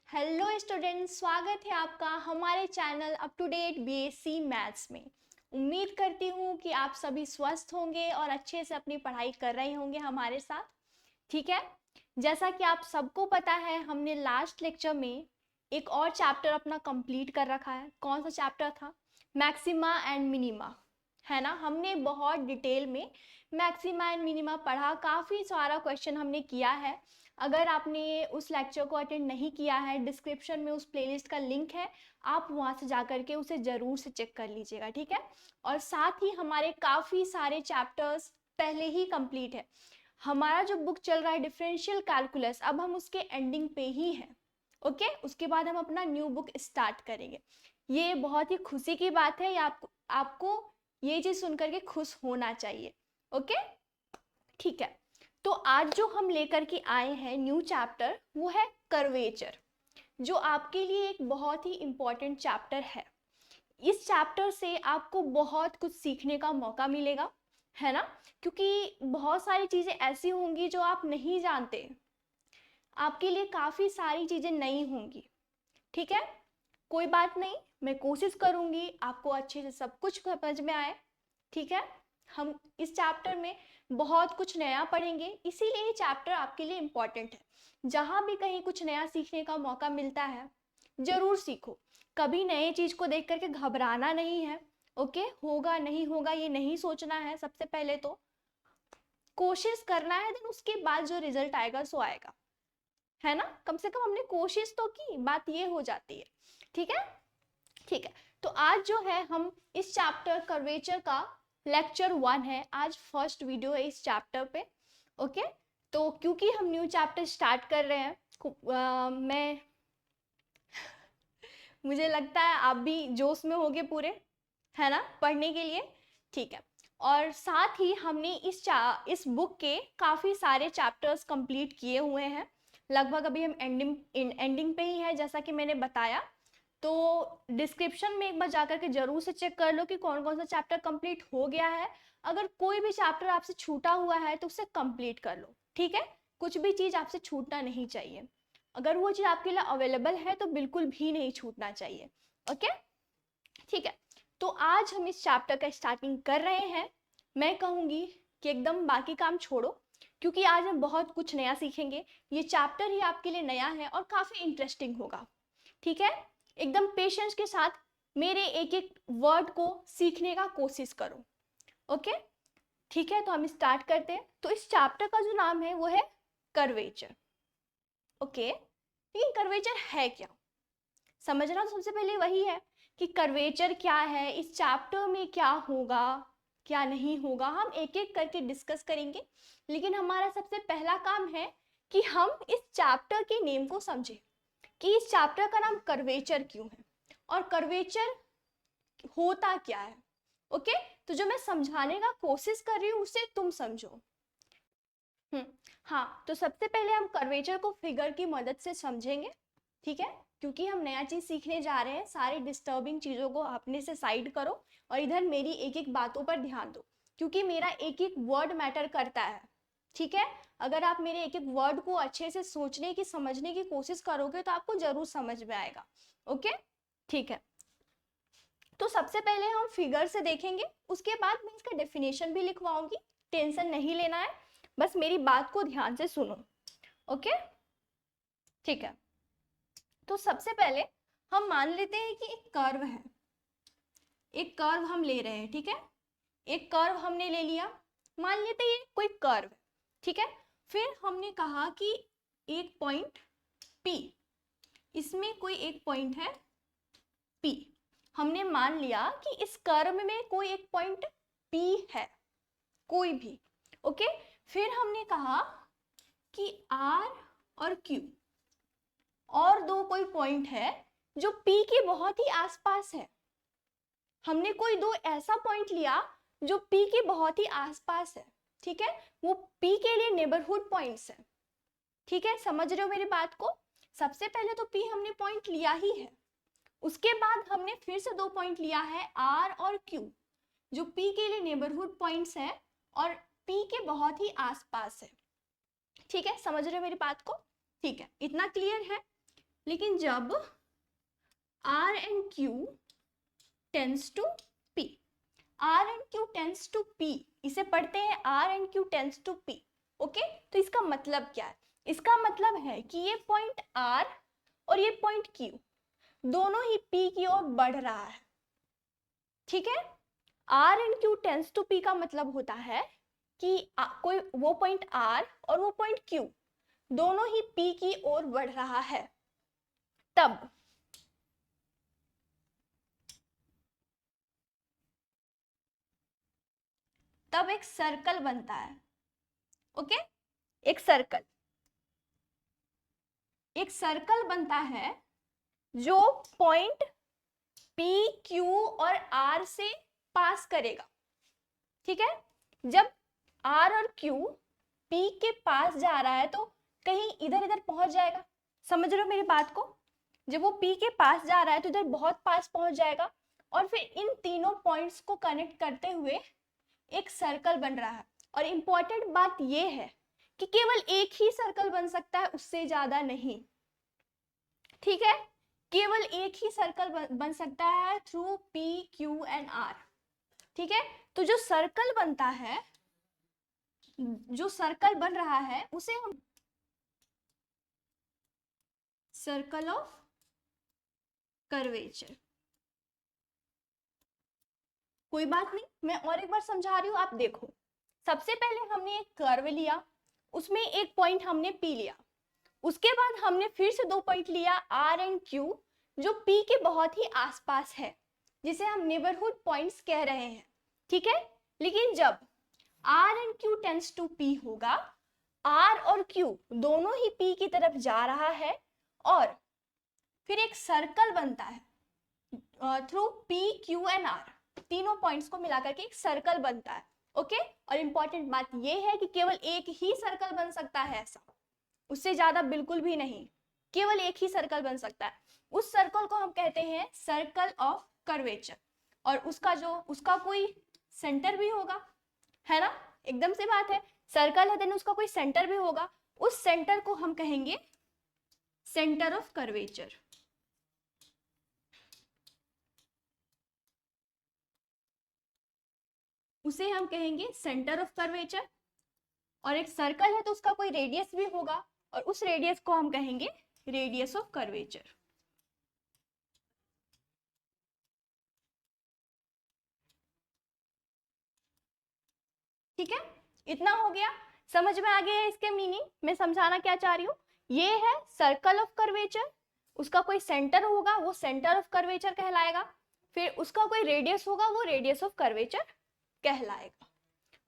Hello students, स्वागत है आपका हमारे channel up to date BSc maths में। उम्मीद करती हूँ कि आप सभी स्वस्थ होंगे और अच्छे से अपनी पढ़ाई कर रहे होंगे हमारे साथ। ठीक है, जैसा कि आप सबको पता है, हमने लास्ट लेक्चर में एक और चैप्टर अपना कंप्लीट कर रखा है। कौन सा चैप्टर था? मैक्सिमा एंड मिनिमा, है ना। हमने बहुत डिटेल में मैक्सिमा एंड मिनिमा पढ़ा, काफ़ी सारा क्वेश्चन हमने किया है। अगर आपने उस लेक्चर को अटेंड नहीं किया है, डिस्क्रिप्शन में उस प्लेलिस्ट का लिंक है, आप वहाँ से जा करके उसे ज़रूर से चेक कर लीजिएगा। ठीक है, और साथ ही हमारे काफ़ी सारे चैप्टर्स पहले ही कंप्लीट है। हमारा जो बुक चल रहा है डिफरेंशियल कैलकुलस, अब हम उसके एंडिंग पे ही हैं। ओके, उसके बाद हम अपना न्यू बुक स्टार्ट करेंगे। ये बहुत ही खुशी की बात है, ये आपको ये चीज़ सुनकर के खुश होना चाहिए। ओके, ठीक है। तो आज जो हम लेकर के आए हैं न्यू चैप्टर, वो है कर्वेचर, जो आपके लिए एक बहुत ही इम्पॉर्टेंट चैप्टर है। इस चैप्टर से आपको बहुत कुछ सीखने का मौका मिलेगा, है ना, क्योंकि बहुत सारी चीज़ें ऐसी होंगी जो आप नहीं जानते, आपके लिए काफ़ी सारी चीज़ें नई होंगी। ठीक है, कोई बात नहीं, मैं कोशिश करूँगी आपको अच्छे से सब कुछ समझ में आए। ठीक है, हम इस चैप्टर में बहुत कुछ नया पढ़ेंगे, इसीलिए ये चैप्टर आपके लिए इम्पॉर्टेंट है। जहाँ भी कहीं कुछ नया सीखने का मौका मिलता है, ज़रूर सीखो। कभी नए चीज़ को देख करके घबराना नहीं है। ओके, होगा नहीं होगा ये नहीं सोचना है। सबसे पहले तो कोशिश करना है, देन उसके बाद जो रिजल्ट आएगा सो आएगा, है ना। कम से कम हमने कोशिश तो की, बात ये हो जाती है। ठीक है, ठीक है। तो आज जो है हम इस चैप्टर कर्वेचर का लेक्चर 1 है, आज फर्स्ट वीडियो है इस चैप्टर पे। ओके, तो क्योंकि हम न्यू चैप्टर स्टार्ट कर रहे हैं, मैं मुझे लगता है आप भी जोश में होगे पूरे, है ना, पढ़ने के लिए। ठीक है, और साथ ही हमने इस बुक के काफ़ी सारे चैप्टर्स कंप्लीट किए हुए हैं। लगभग अभी हम एंडिंग पे ही है, जैसा कि मैंने बताया। तो डिस्क्रिप्शन में एक बार जाकर के जरूर से चेक कर लो कि कौन कौन सा चैप्टर कंप्लीट हो गया है। अगर कोई भी चैप्टर आपसे छूटा हुआ है तो उसे कंप्लीट कर लो। ठीक है, कुछ भी चीज़ आपसे छूटना नहीं चाहिए। अगर वो चीज़ आपके लिए अवेलेबल है तो बिल्कुल भी नहीं छूटना चाहिए। ओके, ठीक है। तो आज हम इस चैप्टर का स्टार्टिंग कर रहे हैं। मैं कहूँगी कि एकदम बाकी काम छोड़ो, क्योंकि आज हम बहुत कुछ नया सीखेंगे। ये चैप्टर ही आपके लिए नया है और काफ़ी इंटरेस्टिंग होगा। ठीक है, एकदम पेशेंस के साथ मेरे एक एक वर्ड को सीखने का कोशिश करो। ओके, ठीक है, तो हम स्टार्ट करते हैं। तो इस चैप्टर का जो नाम है वो है कर्वेचर। ओके, लेकिन कर्वेचर है क्या, समझना तो सबसे पहले वही है कि कर्वेचर क्या है, इस चैप्टर में क्या होगा क्या नहीं होगा, हम एक एक करके डिस्कस करेंगे। लेकिन हमारा सबसे पहला काम है कि हम इस चैप्टर के नेम को समझें कि इस चैप्टर का नाम कर्वेचर क्यों है और कर्वेचर होता क्या है। ओके, तो जो मैं समझाने का कोशिश कर रही हूँ उसे तुम समझो। हाँ, तो सबसे पहले हम कर्वेचर को फिगर की मदद से समझेंगे। ठीक है, क्योंकि हम नया चीज सीखने जा रहे हैं। सारी डिस्टर्बिंग चीजों को अपने से साइड करो और इधर मेरी एक एक बातों पर ध्यान दो, क्योंकि मेरा एक एक वर्ड मैटर करता है। ठीक है, अगर आप मेरे एक एक वर्ड को अच्छे से सोचने की समझने की कोशिश करोगे तो आपको जरूर समझ में आएगा। ओके, ठीक है। तो सबसे पहले हम फिगर से देखेंगे, उसके बाद मैं इसका डेफिनेशन भी लिखवाऊंगी। टेंशन नहीं लेना है, बस मेरी बात को ध्यान से सुनो। ओके, ठीक है। तो सबसे पहले हम मान लेते हैं कि एक कर्व है, एक कर्व हम ले रहे हैं। ठीक है, एक कर्व हमने ले लिया, मान लेते हैं ये कोई कर्व है। ठीक है, फिर हमने कहा कि एक पॉइंट P, इसमें कोई एक पॉइंट है P। हमने मान लिया कि इस कर्व में कोई एक पॉइंट P है, कोई भी। ओके, फिर हमने कहा कि R और Q और दो कोई पॉइंट है जो P के बहुत ही आसपास है। हमने कोई दो ऐसा पॉइंट लिया जो P के बहुत ही आसपास है। ठीक है, वो P के लिए नेबरहुड पॉइंट्स है। ठीक है, समझ रहे हो मेरी बात को। सबसे पहले तो P हमने पॉइंट लिया ही है, उसके बाद हमने फिर से दो पॉइंट लिया है R और Q, जो P के लिए नेबरहुड पॉइंट्स है और P के बहुत ही आसपास है। ठीक है, समझ रहे हो मेरी बात को। ठीक है, इतना क्लियर है। लेकिन जब R and Q tends to P, R and Q tends to P, इसे पढ़ते हैं R and Q tends to P। Okay, तो इसका मतलब क्या है? इसका मतलब है कि ये पॉइंट R और ये पॉइंट Q दोनों ही P की ओर बढ़ रहा है। ठीक है, R and Q tends to P का मतलब होता है कि कोई वो पॉइंट R और वो पॉइंट Q दोनों ही P की ओर बढ़ रहा है। तब एक सर्कल बनता है। ओके, एक सर्कल बनता है जो पॉइंट P, Q और R से पास करेगा। ठीक है, जब R और Q P के पास जा रहा है तो कहीं इधर इधर पहुंच जाएगा। समझ रहे हो मेरी बात को? जब वो P के पास जा रहा है तो इधर बहुत पास पहुंच जाएगा और फिर इन तीनों पॉइंट्स को कनेक्ट करते हुए एक सर्कल बन रहा है। और इंपॉर्टेंट बात यह है कि केवल एक ही सर्कल बन सकता है, उससे ज्यादा नहीं। ठीक है, केवल एक ही सर्कल बन सकता है through P, Q and R। ठीक है, तो जो सर्कल बनता है, जो सर्कल बन रहा है उसे हम सर्कल ऑफ कर्वेचर। कोई बात नहीं, मैं और एक बार समझा रही हूं, आप देखो। सबसे पहले हमने एक कर्व लिया, उसमें एक पॉइंट हमने P लिया, उसके बाद हमने फिर से दो पॉइंट लिया R एंड Q जो P के बहुत ही आसपास है, जिसे हम नेबरहुड पॉइंट्स कह रहे हैं। ठीक है, लेकिन जब R and Q tends to P होगा, R और Q दोनों ही P की तरफ जा रहा है और फिर एक सर्कल बनता है through P, Q and R, तीनों पॉइंट्स को मिलाकर के एक सर्कल बनता है। ओके, और इंपॉर्टेंट बात यह है कि केवल एक ही सर्कल बन सकता है, ऐसा उससे ज्यादा बिल्कुल भी नहीं, केवल एक ही सर्कल बन सकता है। उस सर्कल को हम कहते हैं सर्कल ऑफ कर्वेचर, और उसका कोई सेंटर भी होगा, है ना? एकदम से बात है, सर्कल है देन उसका कोई सेंटर भी होगा, उस सेंटर को हम कहेंगे सेंटर ऑफ कर्वेचर। उसे हम कहेंगे सेंटर ऑफ कर्वेचर। और एक सर्कल है तो उसका कोई रेडियस भी होगा, और उस रेडियस को हम कहेंगे रेडियस ऑफ कर्वेचर। ठीक है, इतना हो गया, समझ में आ गया है इसके मीनिंग? मैं समझाना क्या चाह रही हूँ, ये है सर्कल ऑफ कर्वेचर, उसका कोई सेंटर होगा, वो सेंटर ऑफ कर्वेचर कहलाएगा, फिर उसका कोई रेडियस होगा, वो रेडियस ऑफ कर्वेचर कहलाएगा।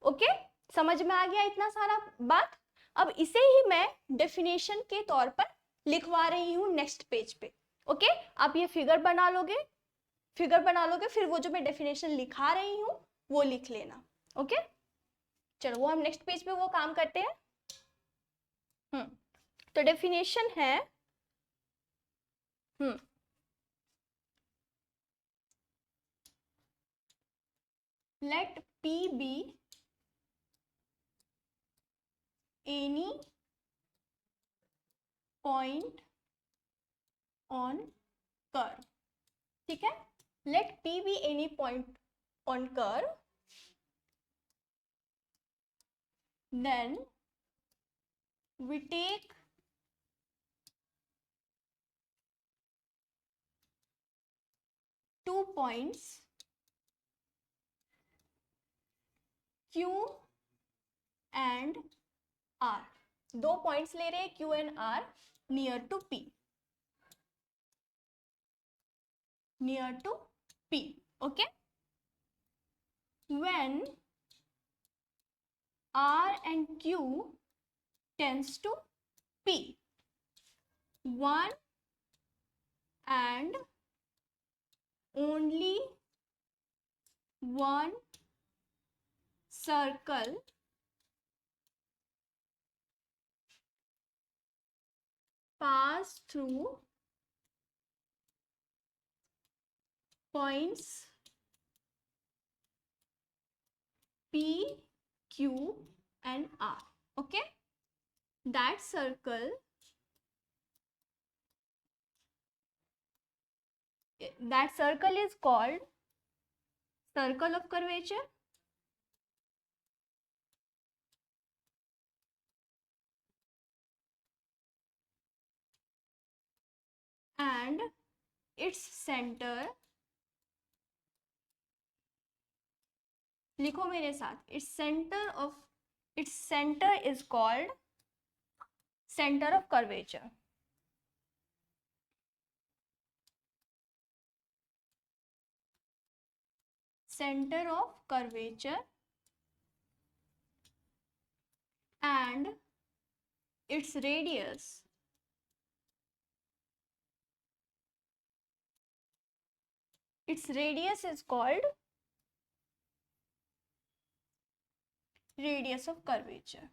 ओके, समझ में आ गया इतना सारा बात? अब इसे ही मैं डेफिनेशन के तौर पर लिखवा रही हूँ नेक्स्ट पेज पे। ओके, आप ये फिगर बना लोगे, फिर वो जो मैं डेफिनेशन लिखा रही हूँ वो लिख लेना। ओके, चलो वो हम नेक्स्ट पेज पे वो काम करते हैं। तो डेफिनेशन है, let P be any point on curve. ठीक है, let P be any point on curve, then we take two points Q and R, दो पॉइंट्स ले रहे हैं Q and R near to P, near to P. Okay, when R and Q tends to P, one and only one circle pass through points P, Q and R. Okay, that circle that circle is called circle of curvature, and its center, लिखो मेरे साथ, its center is called center of curvature. Center of curvature, and its radius is called radius of curvature.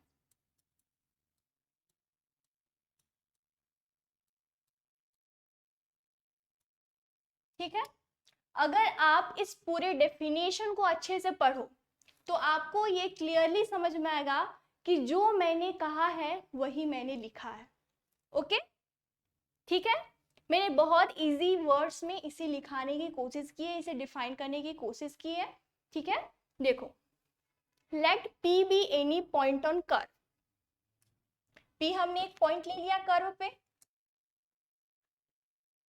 ठीक है, अगर आप इस पूरे definition को अच्छे से पढ़ो तो आपको ये क्लियरली समझ में आएगा कि जो मैंने कहा है वही मैंने लिखा है. ओके, ठीक है, मैंने बहुत इजी वर्ड्स में इसे लिखाने की कोशिश की है, इसे डिफाइन करने की कोशिश की है. ठीक है, देखो, let P be any point on curve. P हमने एक पॉइंट ले लिया कर्व पे,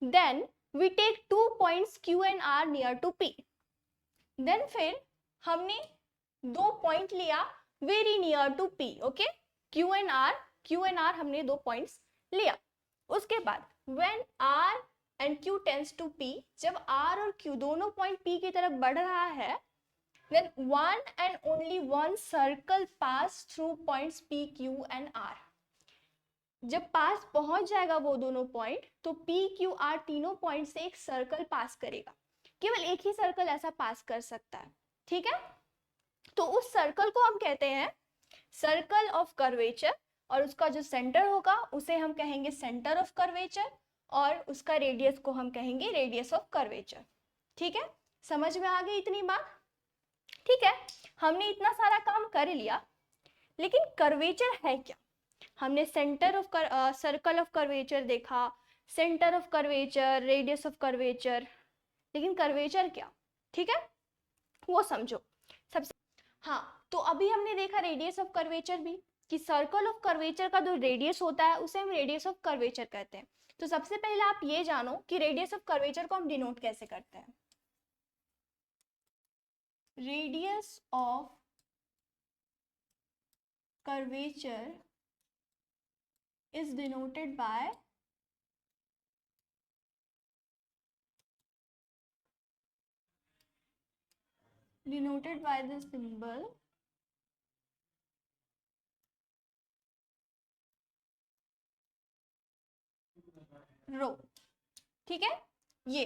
then we take 2 points Q and R near to P. Then फिर हमने 2 पॉइंट लिया very near to P. Okay, Q and R हमने 2 पॉइंट्स लिया. उसके बाद when R and Q tends to P, जब R और Q दोनों पॉइंट P की तरफ बढ़ रहा है, then one and only one circle pass through points P, Q and R. जब पास पहुंच जाएगा वो दोनों पॉइंट, तो P, Q, R तीनों पॉइंट से एक सर्कल पास करेगा. केवल एक ही सर्कल ऐसा पास कर सकता है. ठीक है, तो उस सर्कल को हम कहते हैं सर्कल ऑफ कर्वेचर, और उसका जो सेंटर होगा उसे हम कहेंगे सेंटर ऑफ कर्वेचर, और उसका रेडियस को हम कहेंगे रेडियस ऑफ कर्वेचर. ठीक है, समझ में आ गई इतनी बात? ठीक है, हमने इतना सारा काम कर लिया, लेकिन कर्वेचर है क्या? हमने centre of circle of curvature देखा, centre of curvature, radius of curvature, लेकिन कर्वेचर क्या? ठीक है, वो समझो सबसे. हाँ, तो अभी हमने देखा रेडियस ऑफ कर्वेचर भी, कि सर्कल ऑफ कर्वेचर का जो रेडियस होता है उसे हम रेडियस ऑफ कर्वेचर कहते हैं. तो सबसे पहले आप ये जानो कि रेडियस ऑफ कर्वेचर को हम डिनोट कैसे करते हैं. Radius of curvature is denoted by the symbol रो. ठीक है, ये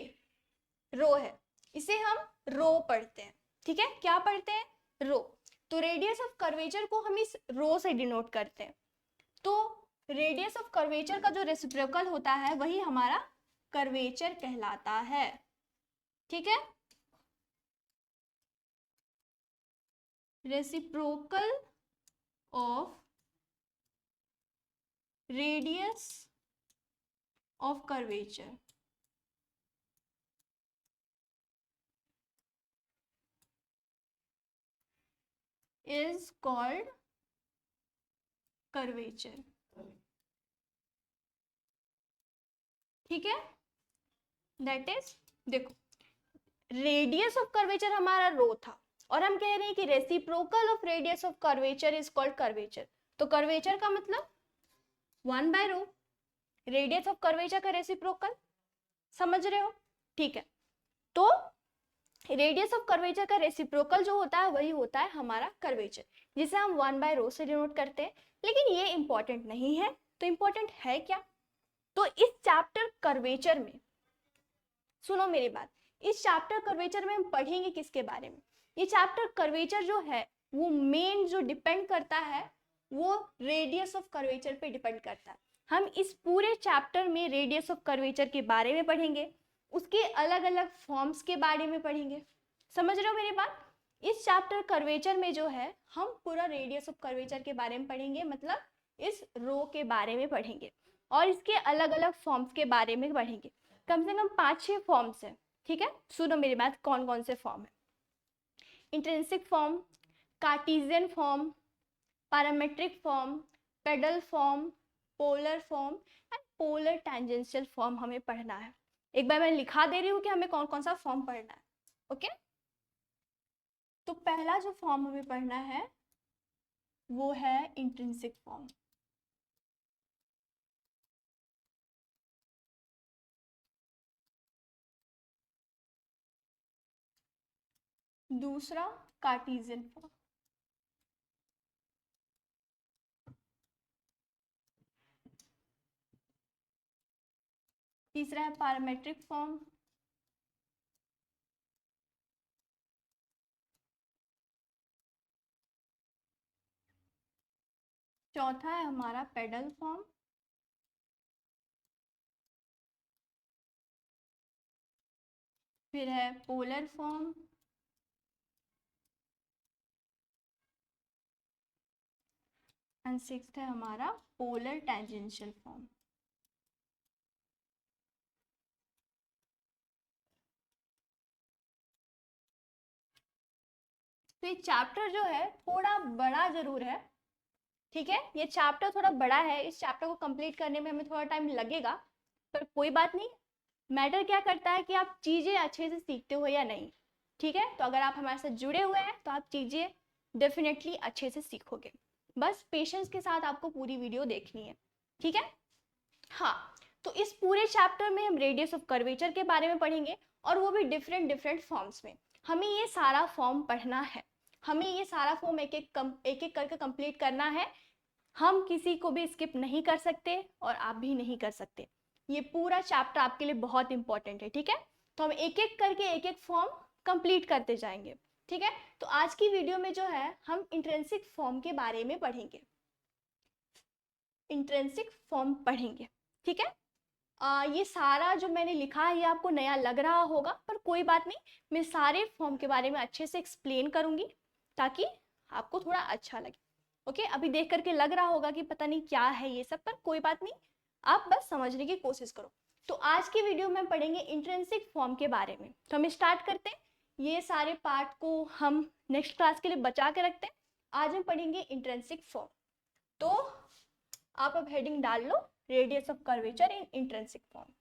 रो है, इसे हम रो पढ़ते हैं. ठीक है, क्या पढ़ते हैं? रो. तो रेडियस ऑफ कर्वेचर को हम इस रो से डिनोट करते हैं. तो रेडियस ऑफ कर्वेचर का जो रेसिप्रोकल होता है वही हमारा कर्वेचर कहलाता है. ठीक है, reciprocal of radius of curvature is called curvature. ठीक है, दैट इज, देखो, रेडियस ऑफ कर्वेचर हमारा रो था, और हम कह रहे हैं कि reciprocal of radius of curvature is called curvature. तो कर्वेचर का मतलब 1/रो, रेडियस ऑफ कर्वेचर का रेसिप्रोकल. समझ रहे हो? ठीक है, तो रेडियस ऑफ कर्वेचर का रेसिप्रोकल जो होता है वही होता है हमारा कर्वेचर, जिसे हम 1/रो से डिनोट करते हैं. लेकिन ये इंपॉर्टेंट नहीं है, तो इंपॉर्टेंट है क्या? तो इस चैप्टर कर्वेचर में, सुनो मेरी बात, इस चैप्टर कर्वेचर में हम पढ़ेंगे किसके बारे में? ये चैप्टर कर्वेचर जो है वो मेन जो डिपेंड करता है वो रेडियस ऑफ कर्वेचर पे डिपेंड करता है. हम इस पूरे चैप्टर में रेडियस ऑफ कर्वेचर के बारे में पढ़ेंगे, उसके अलग अलग फॉर्म्स के बारे में पढ़ेंगे. समझ रहे हो मेरी बात? इस चैप्टर कर्वेचर में जो है हम पूरा रेडियस ऑफ कर्वेचर के बारे में पढ़ेंगे, मतलब इस रो के बारे में पढ़ेंगे, और इसके अलग अलग फॉर्म्स के बारे में पढ़ेंगे. कम से कम 5-6 फॉर्म्स है, ठीक है। सुनो मेरी बात, कौन कौन से फॉर्म है। Intrinsic form, Cartesian form, parametric form, pedal form, polar form and polar tangential form हमें पढ़ना है। एक बार मैं लिखा दे रही हूँ कि हमें कौन कौन सा फॉर्म पढ़ना है, ओके। तो पहला जो फॉर्म हमें पढ़ना है वो है इंट्रिंसिक फॉर्म। दूसरा कार्टेशियन फॉर्म। तीसरा है पैरामेट्रिक फॉर्म। चौथा है हमारा पेडल फॉर्म। फिर है पोलर फॉर्म। एंड सिक्स्थ है हमारा पोलर टेंजेंशियल फॉर्म। तो ये चैप्टर जो है थोड़ा बड़ा जरूर है, ठीक है। ये चैप्टर थोड़ा बड़ा है, इस चैप्टर को कंप्लीट करने में हमें थोड़ा टाइम लगेगा, पर कोई बात नहीं। मैटर क्या करता है कि आप चीज़ें अच्छे से सीखते हो या नहीं, ठीक है। तो अगर आप हमारे साथ जुड़े हुए हैं तो आप चीज़ें डेफिनेटली अच्छे से सीखोगे। बस पेशेंस के साथ आपको पूरी वीडियो देखनी है, ठीक है। हाँ, तो इस पूरे चैप्टर में हम रेडियस ऑफ कर्वेचर के बारे में पढ़ेंगे, और वो भी डिफरेंट डिफरेंट फॉर्म्स में। हमें ये सारा फॉर्म पढ़ना है, हमें ये सारा फॉर्म एक एक करके कंप्लीट करना है। हम किसी को भी स्किप नहीं कर सकते और आप भी नहीं कर सकते। ये पूरा चैप्टर आपके लिए बहुत इंपॉर्टेंट है, ठीक है। तो हम एक एक करके एक एक फॉर्म कंप्लीट करते जाएंगे, ठीक है। तो आज की वीडियो में जो है हम इंट्रिंसिक फॉर्म के बारे में पढ़ेंगे, इंट्रिंसिक फॉर्म पढ़ेंगे, ठीक है। ये सारा जो मैंने लिखा है ये आपको नया लग रहा होगा, पर कोई बात नहीं, मैं सारे फॉर्म के बारे में अच्छे से एक्सप्लेन करूंगी ताकि आपको थोड़ा अच्छा लगे, ओके। अभी देख करके लग रहा होगा कि पता नहीं क्या है ये सब, पर कोई बात नहीं, आप बस समझने की कोशिश करो। तो आज की वीडियो में पढ़ेंगे इंट्रिंसिक फॉर्म के बारे में। तो हम स्टार्ट करते हैं, ये सारे पार्ट को हम नेक्स्ट क्लास के लिए बचा के रखते हैं। आज हम पढ़ेंगे इंट्रिंसिक फॉर्म। तो आप अब हेडिंग डाल लो, radius of curvature in intrinsic form.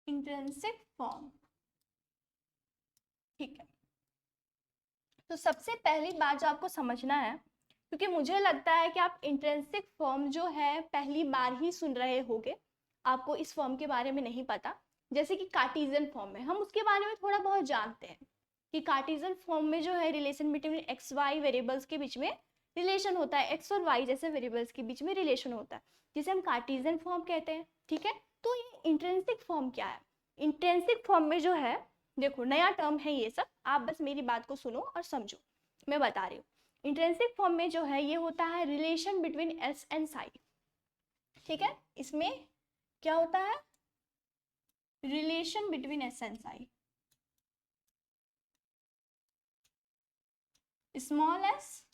Intrinsic form, ठीक है। तो सबसे पहली बात जो आपको समझना है, क्योंकि मुझे लगता है कि आप इंट्रिंसिक फॉर्म जो है पहली बार ही सुन रहे होंगे, आपको इस फॉर्म के बारे में नहीं पता। जैसे कि कार्टेशियन फॉर्म है, हम उसके बारे में थोड़ा बहुत जानते हैं कि कार्टेशियन फॉर्म में जो है relation between X Y variables के बीच में रिलेशन होता है, एक्स और वाई जैसे वेरिएबल्स के बीच में रिलेशन होता है, जिसे हम कार्टेशियन फॉर्म कहते हैं, ठीक है। तो ये इंट्रिंसिक फॉर्म क्या है? इंट्रिंसिक फॉर्म में जो है, देखो नया टर्म है ये सब, आप बस मेरी बात को सुनो और समझो, मैं बता रही हूँ। इंट्रिंसिक फॉर्म में जो है ये होता है relation between S and Sai, ठीक है। इसमें क्या होता है? Relation between S and Sai, small S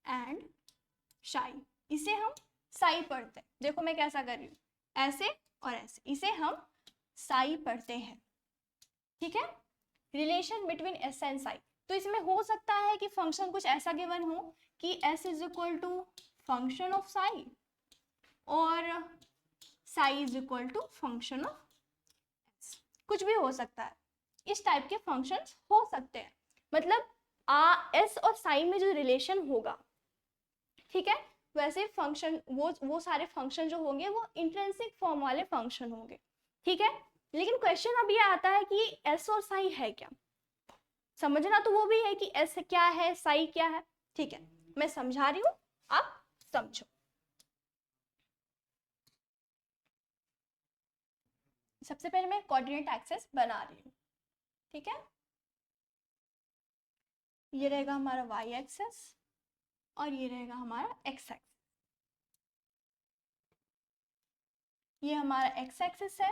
and Sai. इसे हम साई पढ़ते हैं, देखो मैं कैसा कर रही हूँ, ऐसे और ऐसे, इसे हम साई पढ़ते हैं, ठीक है। Relation between S and Sai. तो इसमें हो सकता है कि फंक्शन कुछ ऐसा गिवन हो कि s is equal to function of psi और psi is equal to function of s, कुछ भी हो सकता है। इस टाइप के फंक्शंस हो सकते हैं, मतलब s और साई में जो रिलेशन होगा, ठीक है, वैसे फंक्शन वो सारे फंक्शन जो होंगे वो इंट्रिंसिक फॉर्म वाले फंक्शन होंगे, ठीक है। लेकिन क्वेश्चन अब ये आता है कि s और साई है क्या? समझना तो वो भी है कि एस क्या है, साई क्या है, ठीक है। मैं समझा रही हूँ, आप समझो। सबसे पहले मैं कोऑर्डिनेट एक्सेस बना रही हूँ, ठीक है। ये रहेगा हमारा वाई एक्सेस और ये रहेगा हमारा एक्स एक्सेस। ये हमारा एक्स एक्सिस है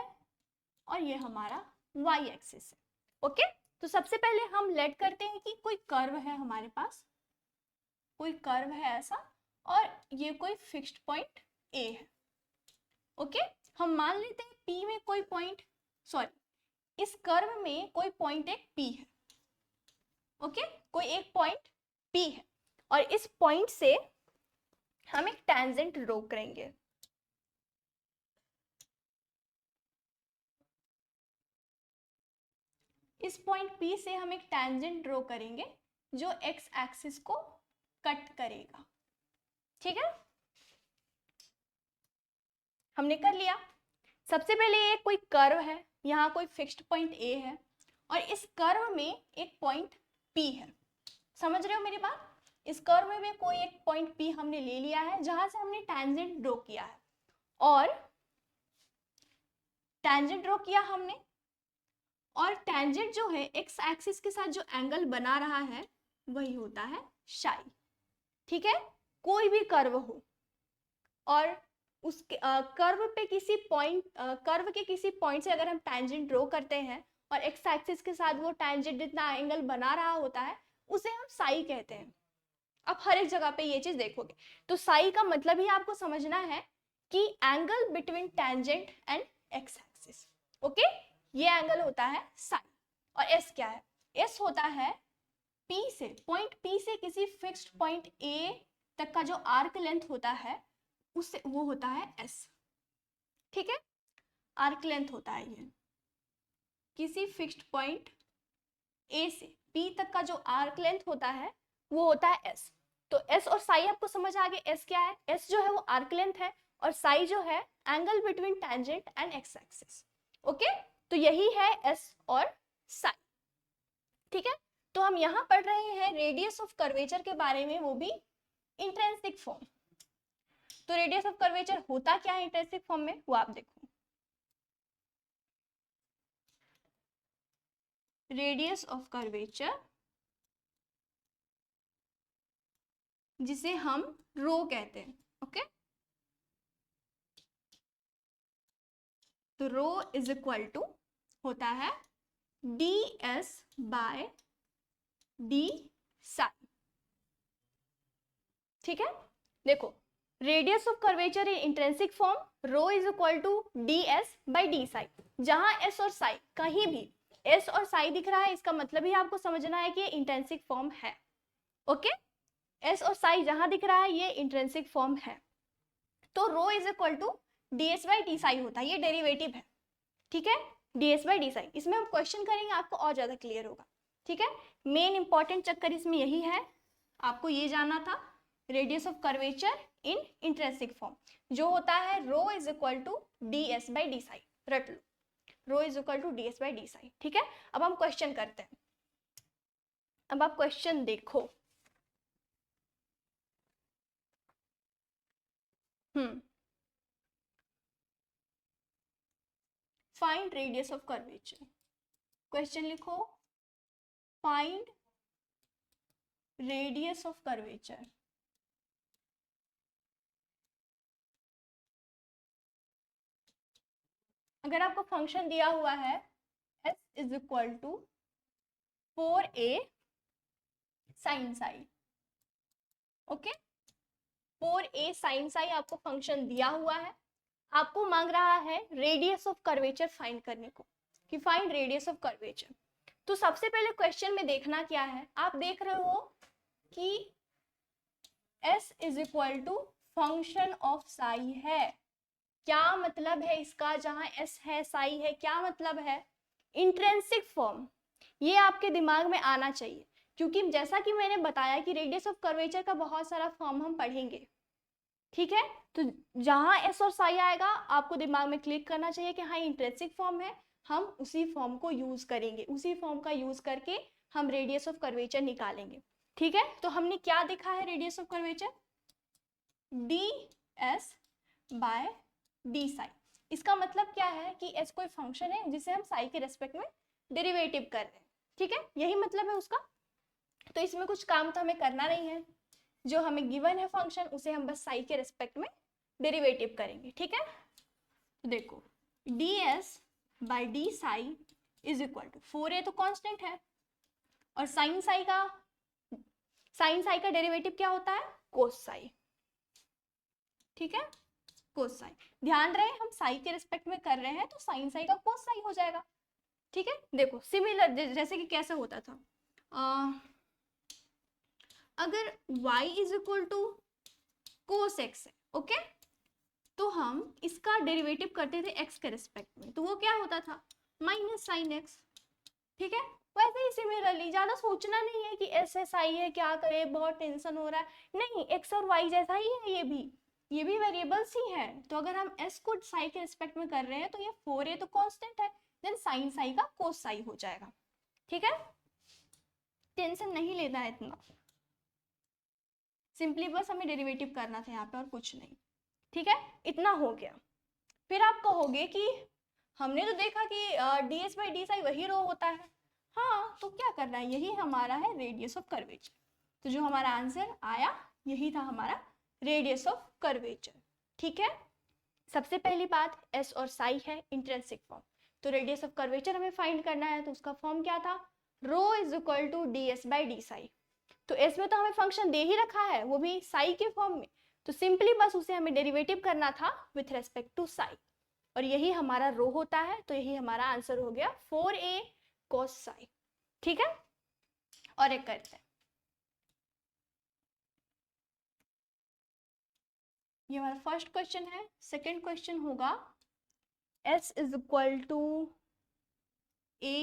और ये हमारा वाई एक्सिस है। ओके, तो सबसे पहले हम लेट करते हैं कि कोई कर्व है हमारे पास, कोई कर्व है ऐसा, और ये कोई फिक्स्ड पॉइंट ए है। ओके, हम मान लेते हैं पी में कोई पॉइंट, सॉरी इस कर्व में कोई पॉइंट एक पी है। ओके, कोई एक पॉइंट पी है और इस पॉइंट से हम एक टेंजेंट ड्रॉ करेंगे। इस पॉइंट P से हम एक टेंजेंट ड्रॉ करेंगे जो एक्स एक्सिस को कट करेगा। ठीक है, हमने कर लिया। सबसे पहले ये कोई कर्व है, यहाँ कोई फिक्स्ड पॉइंट A है और इस कर्व में एक पॉइंट P है। समझ रहे हो मेरी बात? इस कर्व में कोई एक पॉइंट P हमने ले लिया है जहां से हमने टेंजेंट ड्रॉ किया है, और टेंजेंट ड्रॉ किया हमने, और टेंजेंट जो है एक्स एक्सिस के साथ जो एंगल बना रहा है वही होता है साई। ठीक है, कोई भी कर्व हो और उसके कर्व पे किसी पॉइंट, कर्व के किसी पॉइंट से अगर हम टेंजेंट ड्रॉ करते हैं और एक्स एक्सिस के साथ वो टेंजेंट जितना एंगल बना रहा होता है उसे हम साई कहते हैं। अब हर एक जगह पे ये चीज देखोगे तो साई का मतलब ही आपको समझना है कि angle between tangent and x axis. Okay, ये एंगल होता है साई। और एस क्या है? एस होता है पी से, पॉइंट पी से किसी फिक्स्ड पॉइंट ए तक का जो आर्क लेंथ होता है उससे वो होता है एस। ठीक है, आर्क लेंथ होता है ये किसी फिक्स्ड पॉइंट ए से पी तक का जो आर्क लेंथ होता है वो होता है एस। तो एस और साई आपको समझ आ गया। एस क्या है? एस जो है वो आर्क लेंथ है और साई जो है angle between tangent and x axis. Okay, तो यही है एस और साई। ठीक है, तो हम यहाँ पढ़ रहे हैं रेडियस ऑफ कर्वेचर के बारे में, वो भी इंट्रिंसिक फॉर्म। तो रेडियस ऑफ कर्वेचर होता क्या है इंट्रिंसिक फॉर्म में वो आप देखो। रेडियस ऑफ कर्वेचर जिसे हम रो कहते हैं। ओके, तो रो इज इक्वल टू होता है D S by D psi. ठीक है, देखो radius of curvature in intrinsic form rho is equal to D S by D psi. जहां एस और साई, कहीं भी एस और साई दिख रहा है इसका मतलब ही आपको समझना है कि ये इंट्रिंसिक फॉर्म है। ओके, एस और साई जहां दिख रहा है ये इंट्रिंसिक फॉर्म है। तो rho is equal to D S by D psi होता है, ये डेरिवेटिव है। ठीक है, D S by D psi, इसमें हम क्वेश्चन करेंगे आपको और ज्यादा क्लियर होगा। ठीक है, मेन इंपॉर्टेंट चक्कर इसमें यही है, आपको ये जानना था radius of curvature in intrinsic form जो होता है rho is equal to D S by D psi. रट लो, rho is equal to D S by D psi. ठीक है, अब हम क्वेश्चन करते हैं। अब आप क्वेश्चन देखो। Find radius of curvature. Question लिखो, फाइंड रेडियस ऑफ कर्वेचर। अगर आपको फंक्शन दिया हुआ है s is equal to 4a sine psi, okay, 4a sine psi आपको फंक्शन दिया हुआ है, आपको मांग रहा है रेडियस ऑफ कर्वेचर फाइंड करने को, कि फाइंड रेडियस ऑफ कर्वेचर। तो सबसे पहले क्वेश्चन में देखना क्या है, आप देख रहे हो कि s is equal to function of psi है। क्या मतलब है इसका? जहां s है साई है, क्या मतलब है? Intrinsic form. ये आपके दिमाग में आना चाहिए, क्योंकि जैसा कि मैंने बताया कि रेडियस ऑफ कर्वेचर का बहुत सारा फॉर्म हम पढ़ेंगे। ठीक है, तो जहां एस और साई आएगा आपको दिमाग में क्लिक करना चाहिए कि हाँ इंट्रिंसिक फॉर्म है, हम उसी फॉर्म को यूज करेंगे, उसी फॉर्म का यूज करके हम रेडियस ऑफ कर्वेचर निकालेंगे। ठीक है, तो हमने क्या देखा है radius of curvature? D S by D psi. इसका मतलब क्या है कि एस कोई फंक्शन है जिसे हम साई के रेस्पेक्ट में डेरिवेटिव कर रहे हैं। ठीक है, यही मतलब है उसका। तो इसमें कुछ काम तो हमें करना नहीं है, जो हमें गिवन है फंक्शन उसे हम बस साई के रिस्पेक्ट में डेरिवेटिव करेंगे, ठीक है। तो देखो ds by D psi is equal to 4a तो कांस्टेंट है, और साइन साई का डेरिवेटिव क्या होता है, कोस साई, ठीक है, कोस साई। ध्यान रहे हम साई के रिस्पेक्ट में कर रहे हैं तो साइन साई का कोस साई हो जाएगा, ठीक है। देखो सिमिलर जैसे कि कैसे होता था, अगर y is equal to cos X है, ओके, तो हम इसका डेरिवेटिव करते थे x के रिस्पेक्ट में, तो वो क्या होता था माइनस साइन एक्स, ठीक है। वैसे ही सिमिलरली ज्यादा सोचना नहीं है कि एस एस आई है क्या करे, बहुत टेंशन हो रहा है, नहीं, x और y जैसा ही है, ये भी वेरिएबल्स ही है। तो अगर हम s को साई के रिस्पेक्ट में कर रहे हैं तो ये 4a तो कांस्टेंट है, देन साइन साई का कोस साई हो जाएगा, ठीक है। टेंशन नहीं लेना है इतना, सिंपली बस हमें डेरिवेटिव करना था यहाँ पे और कुछ नहीं, ठीक है, इतना हो गया। फिर आप कहोगे कि हमने तो देखा कि ds बाई डी साई वही रो होता है, हाँ, तो क्या करना है, यही हमारा है रेडियस ऑफ कर्वेचर। तो जो हमारा आंसर आया यही था हमारा रेडियस ऑफ कर्वेचर, ठीक है। सबसे पहली बात s और साई है इंट्रिंसिक फॉर्म, तो रेडियस ऑफ कर्वेचर हमें फाइंड करना है, तो उसका फॉर्म क्या था, rho is equal to ds by D psi. तो s में तो हमें फंक्शन दे ही रखा है, वो भी साई के फॉर्म में, तो सिंपली बस उसे हमें डेरिवेटिव करना था विथ रेस्पेक्ट टू साई, और यही हमारा रो होता है, तो यही हमारा आंसर हो गया 4a cos साई, ठीक है। और एक करते हैं, ये हमारा फर्स्ट क्वेश्चन है। सेकंड क्वेश्चन होगा s is equal to a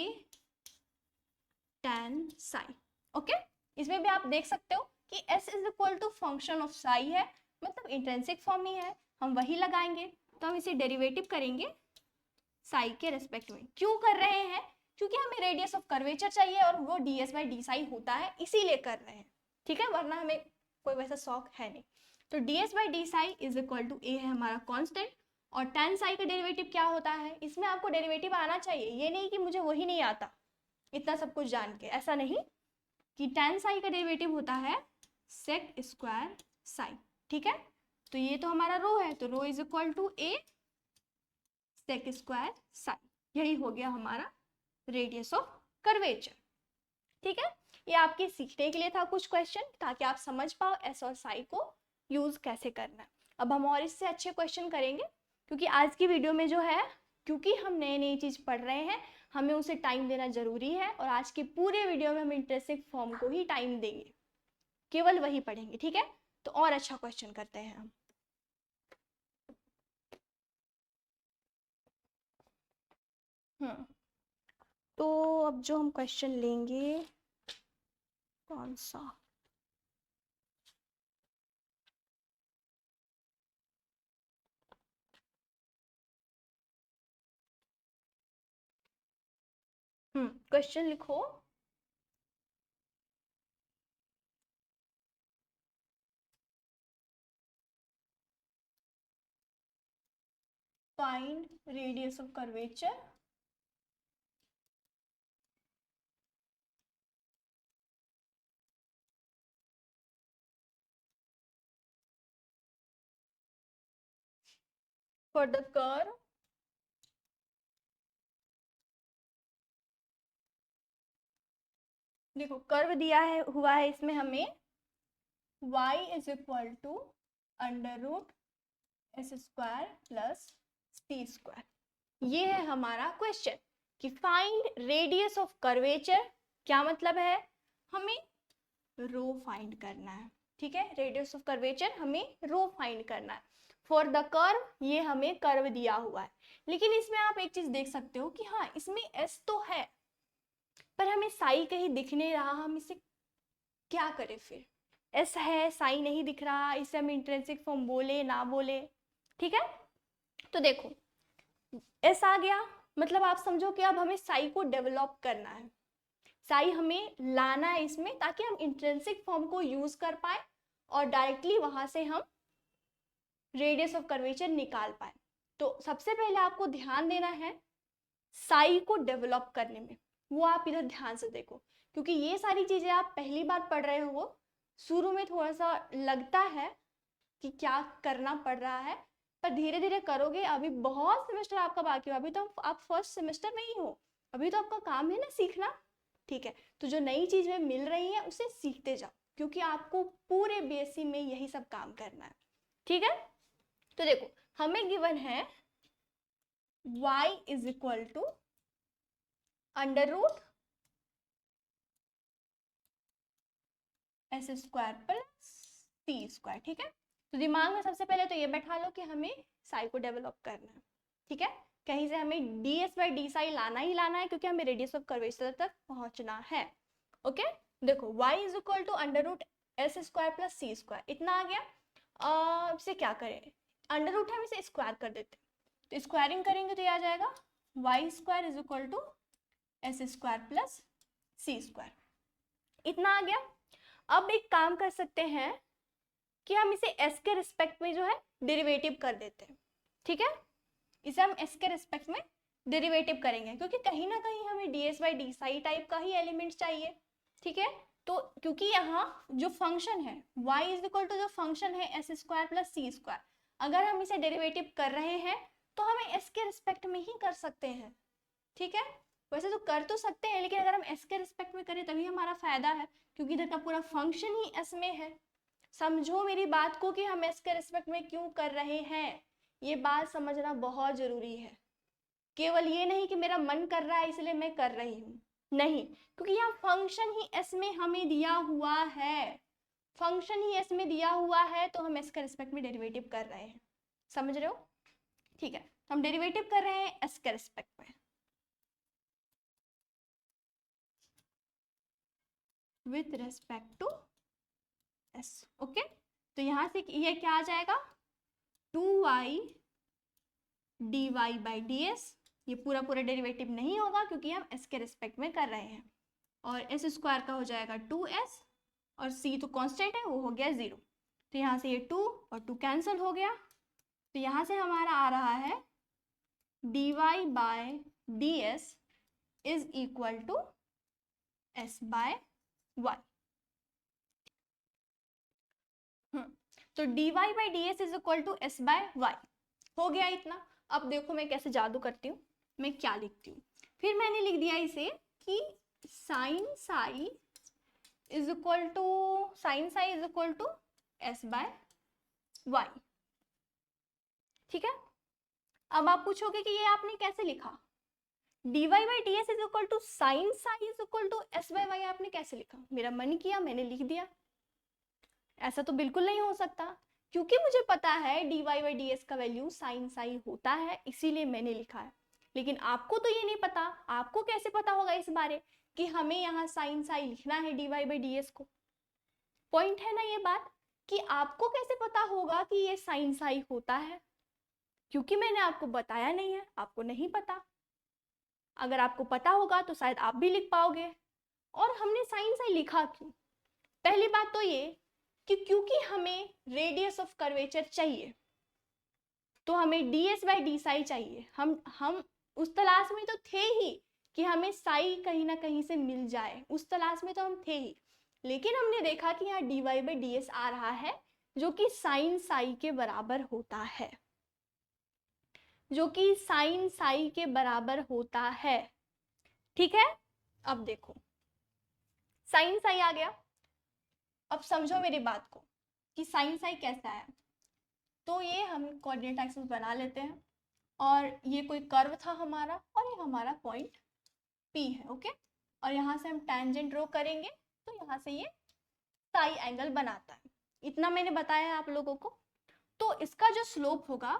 tan psi, okay. इसमें भी आप देख सकते हो कि s is equal to function of psi है, मतलब इंट्रिंसिक फॉर्म ही है, हम वही लगाएंगे, तो हम इसे डेरिवेटिव करेंगे साई के रेस्पेक्ट में। क्यों कर रहे हैं, क्योंकि हमें रेडियस ऑफ कर्वेचर चाहिए और वो ds बाई डी साई होता है, इसीलिए कर रहे हैं, ठीक है, वरना हमें कोई वैसा शौक है नहीं। तो ds by D psi is equal to a है हमारा कांस्टेंट, और tan साई का डेरिवेटिव क्या होता है, इसमें आपको डेरिवेटिव आना चाहिए, ये नहीं कि मुझे वही नहीं आता इतना सब कुछ जान के, ऐसा नहीं, कि tan साई का डेरिवेटिव होता है सेक स्क्वायर साई, ठीक है। तो ये तो हमारा रो है, तो rho is equal to a sec square psi, यही हो गया हमारा रेडियस ऑफ कर्वेचर, ठीक है। ये आपके सीखने के लिए था कुछ क्वेश्चन, ताकि आप समझ पाओ एस और साई को यूज कैसे करना है। अब हम और इससे अच्छे क्वेश्चन करेंगे, क्योंकि आज की वीडियो में जो है, क्योंकि हम नई नई चीज पढ़ रहे हैं, हमें उसे टाइम देना जरूरी है, और आज के पूरे वीडियो में हम इंट्रिंसिक फॉर्म को ही टाइम देंगे, केवल वही पढ़ेंगे, ठीक है। तो और अच्छा क्वेश्चन करते हैं हम। तो अब जो हम क्वेश्चन लेंगे, कौन सा, क्वेश्चन लिखो, find radius of curvature for the curve देखो कर्व दिया है हुआ है इसमें हमें y is equal to under root S square plus C square. ये है हमारा क्वेश्चन कि फाइंड रेडियस ऑफ कर्वेचर, क्या मतलब है, हमें रो फाइंड करना है, ठीक है, रेडियस ऑफ कर्वेचर हमें रो फाइंड करना है फॉर द कर्व, ये हमें कर्व दिया हुआ है। लेकिन इसमें आप एक चीज देख सकते हो कि हाँ इसमें s तो है, पर हमें साई कहीं दिख नहीं रहा, हम इसे क्या करें फिर, एस है साई नहीं दिख रहा, इसे हम इंट्रिंसिक फॉर्म बोले ना बोले, ठीक है। तो देखो एस आ गया, मतलब आप समझो कि अब हमें साई को डेवलप करना है, साई हमें लाना है इसमें, ताकि हम इंट्रिंसिक फॉर्म को यूज कर पाए और डायरेक्टली वहां से हम रेडियस ऑफ कर्वेचर निकाल पाए। तो सबसे पहले आपको ध्यान देना है साई को डेवलप करने में, वो आप इधर ध्यान से देखो क्योंकि ये सारी चीजें आप पहली बार पढ़ रहे हो, शुरू में थोड़ा सा लगता है कि क्या करना पड़ रहा है, पर धीरे धीरे करोगे। अभी बहुत सेमेस्टर आपका बाकी हो, अभी तो आप फर्स्ट सेमेस्टर में ही हो, अभी तो आपका काम है ना सीखना, ठीक है। तो जो नई चीजें मिल रही है उसे सीखते जाओ, क्योंकि आपको पूरे बीएससी में यही सब काम करना है, ठीक है। तो देखो हमें गिवन है y is equal to under root S square plus C square, ठीक है। तो दिमाग में सबसे पहले तो ये बैठा लो कि हमें साई को डेवलप करना है, ठीक है। कहीं से हमें D S by D Sai लाना ही लाना है, क्योंकि हमें रेडियस ऑफ कर्वेचर तक पहुंचना है, ओके। देखो y is equal to under root S square plus C square, इतना आ गया। इसे क्या करें, अंडर रूट हम इसे स्क्वायर कर देते, तो स्क्वायरिंग करेंगे तो ये आ जाएगा y square is equal to S square plus C square, इतना आ गया। अब एक काम कर सकते हैं कि हम इसे s के रिस्पेक्ट में जो है डेरिवेटिव कर देते हैं, ठीक है। इसे हम s के रिस्पेक्ट में डेरिवेटिव करेंगे, क्योंकि कहीं ना कहीं हमें ds by D Sai type का ही एलिमेंट चाहिए, ठीक है। तो क्योंकि यहाँ जो फंक्शन है y इज इक्वल टू जो फंक्शन है S square plus C square, अगर हम इसे डेरिवेटिव कर रहे हैं तो हमें s के रिस्पेक्ट में ही कर सकते हैं, ठीक है। वैसे तो कर तो सकते हैं, लेकिन अगर हम s के रिस्पेक्ट में करें तभी हमारा फायदा है, क्योंकि इधर का पूरा फंक्शन ही s में है। समझो मेरी बात को कि हम s के रिस्पेक्ट में क्यों कर रहे हैं, ये बात समझना बहुत जरूरी है। केवल ये नहीं कि मेरा मन कर रहा है इसलिए मैं कर रही हूँ, नहीं, क्योंकि यहाँ फंक्शन ही s में हमें दिया हुआ है, फंक्शन ही s में दिया हुआ है, तो हम s के रिस्पेक्ट में डेरिवेटिव कर रहे हैं, समझ रहे हो, ठीक है। हम डेरिवेटिव कर रहे हैं s के रिस्पेक्ट में with respect to s, okay. तो यहाँ से ये क्या आ जाएगा 2y dy by D S, ये पूरा पूरा डेरिवेटिव नहीं होगा क्योंकि हम s के रिस्पेक्ट में कर रहे हैं, और s स्क्वायर का हो जाएगा 2s, और c तो कांस्टेंट है वो हो गया 0, तो यहाँ से ये 2 और 2 कैंसिल हो गया, तो यहाँ से हमारा आ रहा है dy by D S is equal to s by y। तो dy by D S is equal to s by y हो गया इतना। अब देखो मैं कैसे जादू करती हूँ, मैं क्या लिखती हूँ, फिर मैंने लिख दिया इसे कि sine psi is equal to s by y, ठीक है। अब आप पूछोगे कि ये आपने कैसे लिखा, dy by D S is equal to sine psi is equal to s by y आपने कैसे लिखा, मेरा मन किया मैंने लिख दिया। ऐसा तो बिल्कुल नहीं हो सकता, क्योंकि मुझे पता है dy बाई डी एस का वैल्यू साइन साई होता है, इसीलिए मैंने लिखा है। लेकिन आपको तो ये नहीं पता, आपको कैसे पता होगा इस बारे कि हमें यहाँ साइन साई लिखना है dy बाई डी एस को। पॉइंट है ना ये बात, कि आपको कैसे पता होगा कि ये साइन साई होता है, क्योंकि मैंने आपको बताया नहीं है, आपको नहीं पता। अगर आपको पता होगा तो शायद आप भी लिख पाओगे। और हमने साइन साई लिखा क्यों, पहली बात तो ये कि क्योंकि हमें रेडियस ऑफ कर्वेचर चाहिए, तो हमें ds बाई डी साई चाहिए। हम उस तलाश में तो थे ही कि हमें साई कहीं ना कहीं से मिल जाए, उस तलाश में तो हम थे ही, लेकिन हमने देखा कि यहाँ dy बाई डी एस आ रहा है जो कि साइन साई के बराबर होता है, जो कि साइन साई के बराबर होता है, ठीक है। अब देखो साइन साई आ गया, अब समझो मेरी बात को कि साइन साई कैसा है। तो ये हम कोऑर्डिनेट एक्सिस बना लेते हैं, और ये कोई कर्व था हमारा, और ये हमारा पॉइंट P है, ओके। और यहाँ से हम टेंजेंट ड्रॉ करेंगे, तो यहाँ से ये साई एंगल बनाता है, इतना मैंने बताया है आप लोगों को। तो इसका जो स्लोप होगा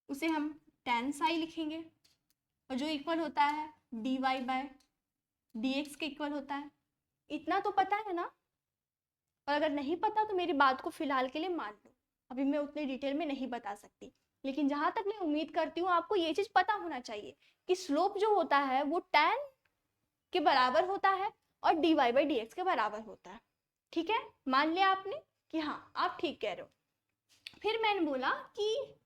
उसे हम tan साई लिखेंगे, और जो इक्वल होता है dy बाय dx के इक्वल होता है, इतना तो पता है ना। और अगर नहीं पता तो मेरी बात को फिलहाल के लिए मान लो, अभी मैं उतने डिटेल में नहीं बता सकती, लेकिन जहां तक मैं उम्मीद करती हूँ आपको ये चीज पता होना चाहिए कि स्लोप जो होता है वो tan के बराबर होता है और dy बाई dx के बराबर होता है, ठीक है। मान लिया आपने कि हाँ आप ठीक कह रहे हो। फिर मैंने बोला कि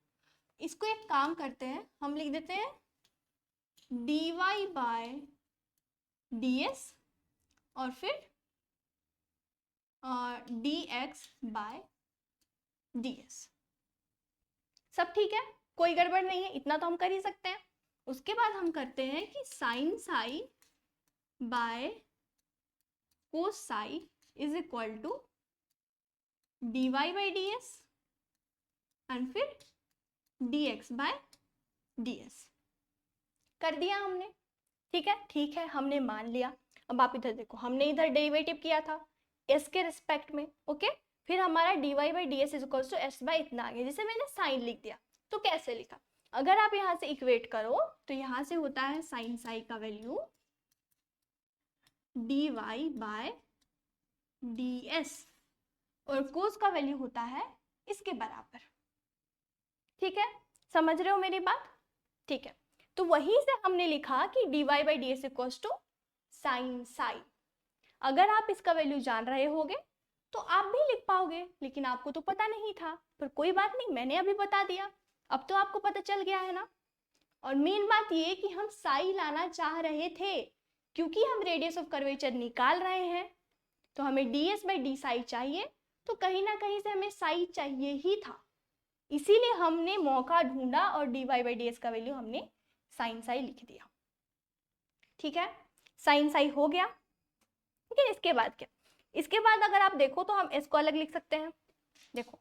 इसको एक काम करते हैं, हम लिख देते हैं dy बाय ds और फिर dx बाय ds। सब ठीक है, कोई गड़बड़ नहीं है, इतना तो हम कर ही सकते हैं। उसके बाद हम करते हैं कि sine psi by cos psi is equal to dy by ds and फिर dx बाय ds। कर दिया हमने, ठीक है, हमने मान लिया। अब आप इधर देखो, हमने इधर डेरिवेटिव किया था s के रिस्पेक्ट में, ओके। फिर हमारा dy by D S is to S by इतना आ गया, जिसे मैंने साइन लिख दिया। तो कैसे लिखा, अगर आप यहाँ से इक्वेट करो तो यहाँ से होता है साइन साई का वैल्यू dy बाय ds और कोस का वैल्यू होता है इसके बराबर। ठीक है, समझ रहे हो मेरी बात? ठीक है, तो वहीं से हमने लिखा कि dy by D S equals to sine psi. अगर आप इसका वैल्यू जान रहे होगे तो आप भी लिख पाओगे, लेकिन आपको तो पता नहीं था, पर कोई बात नहीं, मैंने अभी बता दिया, अब तो आपको पता चल गया है ना। और मेन बात ये कि हम साई लाना चाह रहे थे, क्योंकि हम रेडियस ऑफ कर्वेचर निकाल रहे हैं, तो हमें ds बाई डी साई चाहिए, तो कहीं ना कहीं से हमें साई चाहिए ही था, इसीलिए हमने मौका ढूंढा और dy बाई डी एस का वैल्यू हमने साइन साई लिख दिया। ठीक है, साइन साई हो गया। लेकिन इसके बाद क्या, इसके बाद अगर आप देखो तो हम इसको अलग लिख सकते हैं। देखो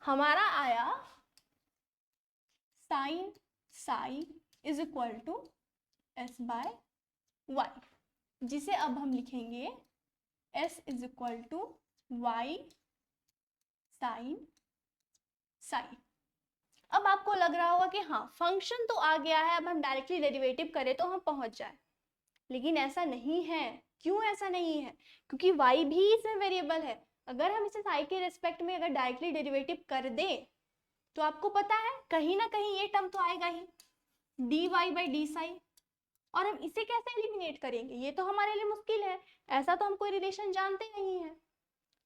हमारा आया sine psi is equal to S by Y, जिसे अब हम लिखेंगे S is equal to Y sine psi. अब आपको लग रहा होगा कि हाँ फंक्शन तो आ गया है, अब हम डायरेक्टली डेरिवेटिव करें तो हम पहुंच जाए, लेकिन ऐसा नहीं है। क्यों ऐसा नहीं है? क्योंकि y भी इसमें वेरिएबल है। अगर हम इसे साई के रिस्पेक्ट में अगर डायरेक्टली डेरिवेटिव कर दें तो आपको पता है कहीं ना कहीं ये टर्म तो आएगा ही, dy बाई डी साई। और हम इसे कैसे एलिमिनेट करेंगे, ये तो हमारे लिए मुश्किल है, ऐसा तो हम कोई रिलेशन जानते नहीं है,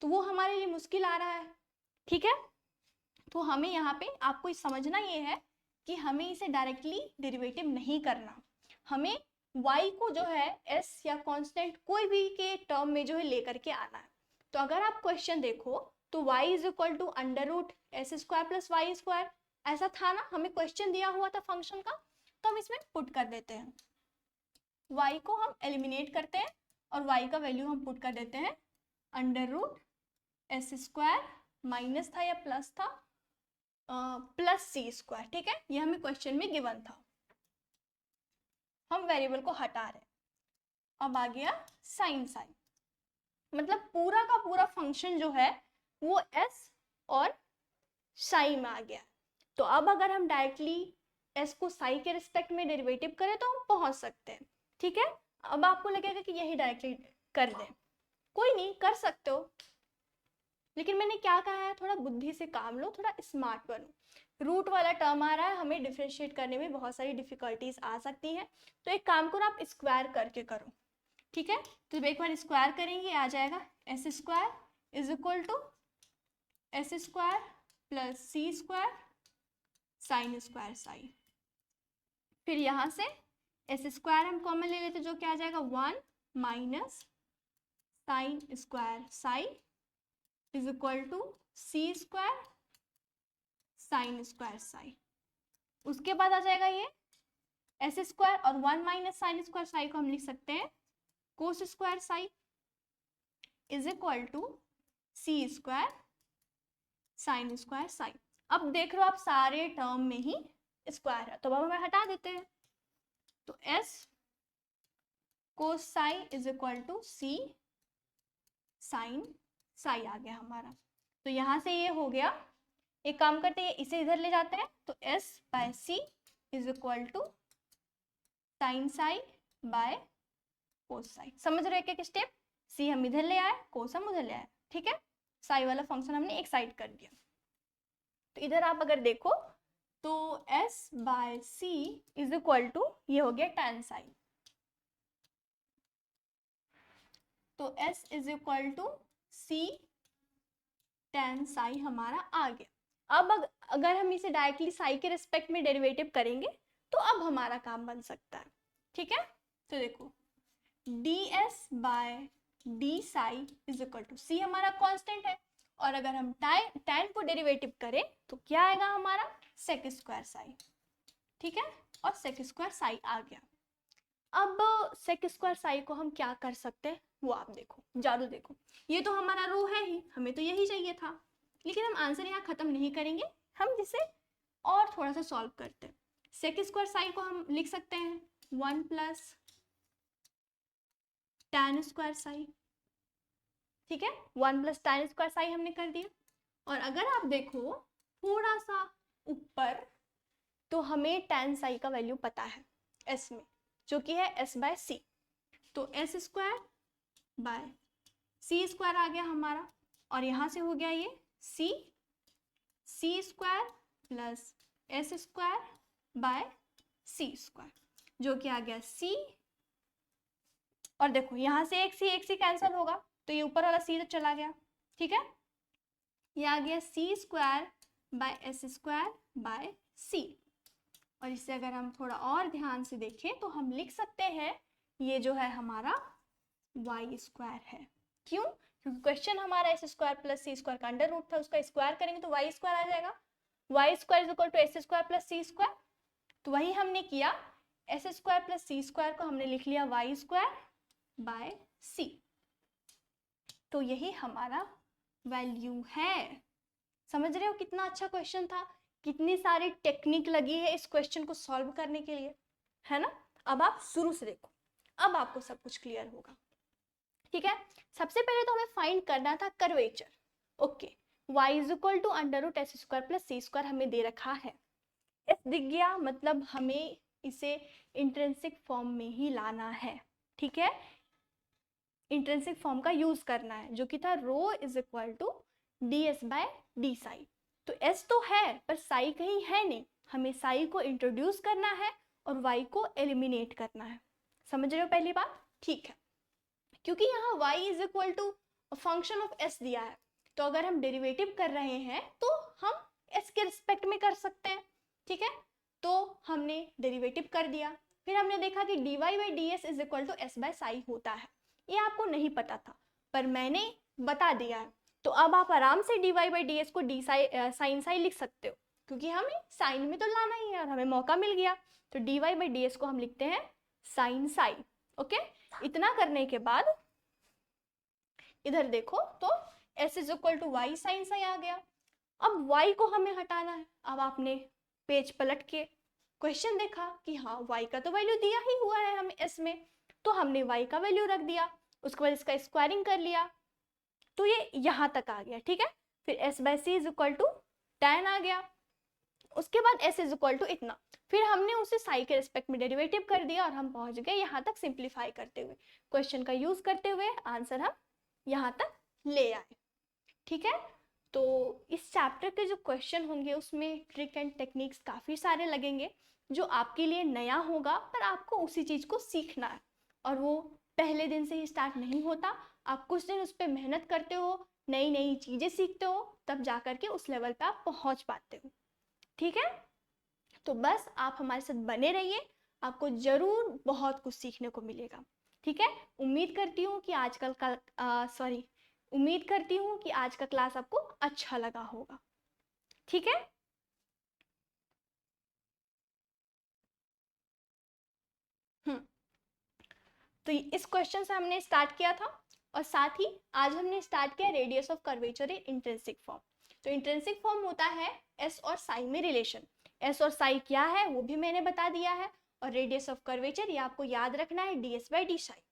तो वो हमारे लिए मुश्किल आ रहा है। ठीक है, तो हमें यहाँ पे आपको समझना ये है कि हमें इसे डायरेक्टली डेरिवेटिव नहीं करना, हमें y को जो है s या कांस्टेंट कोई भी के टर्म में जो है लेकर के आना है। तो अगर आप क्वेश्चन देखो तो y is equal to under root S square plus Y square, ऐसा था ना, हमें क्वेश्चन दिया हुआ था फंक्शन का, तो हम इसमें पुट कर देते हैं, y को हम एलिमिनेट करते हैं और y का वैल्यू हम पुट कर देते हैं under root S square, minus था या प्लस था, प्लस सी स्क्वायर। ठीक है, ये हमें क्वेश्चन में गिवन था, हम वेरिएबल को हटा रहे। अब आ गया साइन साई, मतलब पूरा का पूरा फंक्शन जो है वो s और साई में आ गया। तो अब अगर हम डायरेक्टली s को साई के रिस्पेक्ट में डेरिवेटिव करें तो हम पहुंच सकते हैं। ठीक है, अब आपको लगेगा कि यही डायरेक्टली कर दें, कोई नहीं, कर सकते हो, लेकिन मैंने क्या कहा है, थोड़ा बुद्धि से काम लो, थोड़ा स्मार्ट बनो। रूट वाला टर्म आ रहा है, हमें डिफरेंशिएट करने में बहुत सारी डिफिकल्टीज आ सकती हैं, तो एक काम करो, आप स्क्वायर करके करो। ठीक है, तो जब एक बार स्क्वायर करेंगे आ जाएगा S square is equal to S square plus C square sine square psi. फिर यहाँ से एस स्क्वायर हम कॉमन ले लेते, जो क्या आ जाएगा 1 minus sine square psi is equal to C square sine square psi. उसके बाद आ जाएगा ये एस स्क्वायर और 1 माइनस साइन स्क्वायर साई को हम लिख सकते हैं cos square psi is equal to C square sine square psi. अब देख रहे हो आप सारे टर्म में ही स्क्वायर है, तो अब हमें हटा देते हैं, तो s cos psi is equal to c sine psi आ गया हमारा। तो यहाँ से ये हो गया, एक काम करते हैं इसे इधर ले जाते हैं, तो s by C is equal to sine psi by cos psi. समझ रहे हैं एक स्टेप, सी हम इधर ले आए, कोस हम उधर ले आए। ठीक है, साई वाला फंक्शन हमने एक साइड कर दिया। तो इधर आप अगर देखो तो s by C is equal to ये हो गया tan साई, तो s is equal to C tan psi हमारा आ गया। अब अगर हम इसे डायरेक्टली साई के रिस्पेक्ट में डेरिवेटिव करेंगे तो अब हमारा काम बन सकता है। ठीक है, तो देखो ds by D psi is equal to, c हमारा कांस्टेंट है, और अगर हम tan को डेरिवेटिव करें तो क्या आएगा हमारा सेक स्क्वायर साई, ठीक है, और सेक स्क्वायर साई आ गया। अब सेक स्क्वायर साई को हम क्या कर सकते हैं वो आप देखो, जादू देखो, ये तो हमारा रो है ही, हमें तो यही चाहिए था, लेकिन हम आंसर यहाँ खत्म नहीं करेंगे, हम जिसे और थोड़ा सा सॉल्व करते हैं। सेक स्क्वायर साई को हम लिख सकते हैं 1 प्लस tan स्क्वायर साई, ठीक है, 1 प्लस tan स्क्वायर साई हमने कर दिया। और अगर आप देखो थोड़ा सा ऊपर तो हमें tan साई का वैल्यू पता है s में, जो कि है s बाय सी, तो s square by c square आ गया हमारा, और यहाँ से हो गया ये c square plus s square by c square, जो कि आ गया सी, और देखो यहाँ से एक सी कैंसिल होगा तो ये ऊपर वाला सी तो चला गया, ठीक है, ये आ गया c square by s square by c. और इससे अगर हम थोड़ा और ध्यान से देखें तो हम लिख सकते हैं ये जो है हमारा वाई स्क्वायर है। क्यों? क्योंकि क्वेश्चन हमारा S square plus C square का अंडर रूट था, उसका स्क्वायर करेंगे तो वाई स्क्वायर आ जाएगा, Y square is equal to S square plus C square, तो वही हमने किया, S square plus C square को हमने लिख लिया वाई स्क्वायर बाय सी, तो यही हमारा वैल्यू है। समझ रहे हो कितना अच्छा क्वेश्चन था, कितनी सारी टेक्निक लगी है इस क्वेश्चन को सॉल्व करने के लिए, है ना। अब आप शुरू से देखो, अब आपको सब कुछ क्लियर होगा, ठीक है। सबसे पहले तो हमें फाइंड करना था curvature, okay, y is equal to under root S square plus C square हमें दे रखा है, एस दिख गया, मतलब हमें इसे इंट्रिंसिक फॉर्म में ही लाना है, ठीक है, इंट्रिंसिक फॉर्म का यूज करना है, जो कि था rho is equal to D S by D psi. तो एस तो है पर साई कहीं है नहीं, हमें साई को इंट्रोड्यूस करना है और वाई को एलिमिनेट करना है। समझ रहे हो पहली बात? ठीक है, क्योंकि यहाँ y is equal to function of s दिया है, तो अगर हम डेरिवेटिव कर रहे हैं तो हम s के रिस्पेक्ट में कर सकते हैं, ठीक है, तो हमने डेरिवेटिव कर दिया, फिर हमने देखा कि dy by D S is equal to S by psi होता है, ये आपको नहीं पता था पर मैंने बता दिया है, तो अब आप आराम से dy बाई डी एस को डी साइन साई लिख सकते हो, क्योंकि हमें साइन में तो लाना ही है और हमें मौका मिल गया, तो dy बाई डी एस को हम लिखते हैं साइन साई, ओके। इतना करने के बाद इधर देखो तो s is equal to Y sine psi आ गया। अब y को हमें हटाना है, अब आपने पेज पलट के क्वेश्चन देखा कि हाँ y का तो वैल्यू दिया ही हुआ है हमें s में, तो हमने y का वैल्यू रख दिया, उसके बाद इसका स्क्वायरिंग कर लिया, तो ये यहाँ तक आ गया, ठीक है। फिर s by C is equal to tan आ गया, उसके बाद s इज इक्वल टू इतना, फिर हमने उसे साई के रिस्पेक्ट में डेरिवेटिव कर दिया और हम पहुंच गए यहाँ तक सिंप्लीफाई करते हुए, क्वेश्चन का यूज करते हुए आंसर हम यहाँ तक ले आए, ठीक है। तो इस चैप्टर के जो क्वेश्चन होंगे उसमें ट्रिक एंड टेक्निक्स काफ़ी सारे लगेंगे, जो आपके लिए नया होगा, पर आपको उसी चीज़ को सीखना है, और वो पहले दिन से ही स्टार्ट नहीं होता, आप कुछ दिन उस पर मेहनत करते हो, नई नई चीज़ें सीखते हो, तब जा कर के उस लेवल पे आप पहुँच पाते हो, ठीक है। तो बस आप हमारे साथ बने रहिए, आपको जरूर बहुत कुछ सीखने को मिलेगा, ठीक है। उम्मीद करती हूँ कि उम्मीद करती हूँ कि आज का क्लास आपको अच्छा लगा होगा, ठीक है। तो इस क्वेश्चन से हमने स्टार्ट किया था, और साथ ही आज हमने स्टार्ट किया radius of curvature in intrinsic form. तो इंट्रिंसिक फॉर्म होता है एस और साई में रिलेशन, एस और साई क्या है वो भी मैंने बता दिया है, और रेडियस ऑफ कर्वेचर ये आपको याद रखना है D S by D Sai.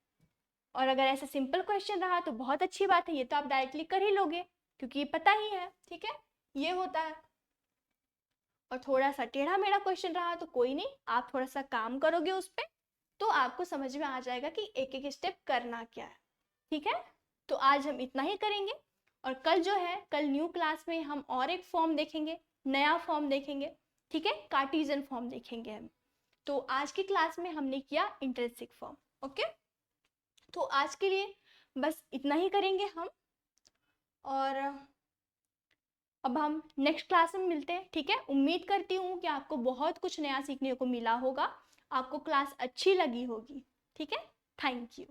और अगर ऐसा सिंपल क्वेश्चन रहा तो बहुत अच्छी बात है, ये तो आप डायरेक्टली कर ही लोगे क्योंकि ये पता ही है, ठीक है, ये होता है। और थोड़ा सा टेढ़ा मेढ़ा क्वेश्चन रहा तो कोई नहीं, आप थोड़ा सा काम करोगे उस पर तो आपको समझ में आ जाएगा कि एक एक स्टेप करना क्या है, ठीक है। तो आज हम इतना ही करेंगे, और कल जो है, कल न्यू क्लास में हम और एक फॉर्म देखेंगे, नया फॉर्म देखेंगे, ठीक है, कार्टेशियन फॉर्म देखेंगे हम। तो आज की क्लास में हमने किया इंट्रिंसिक फॉर्म, ओके। तो आज के लिए बस इतना ही करेंगे हम, और अब हम नेक्स्ट क्लास में मिलते हैं, ठीक है। उम्मीद करती हूँ कि आपको बहुत कुछ नया सीखने को मिला होगा, आपको क्लास अच्छी लगी होगी, ठीक है। Thank you.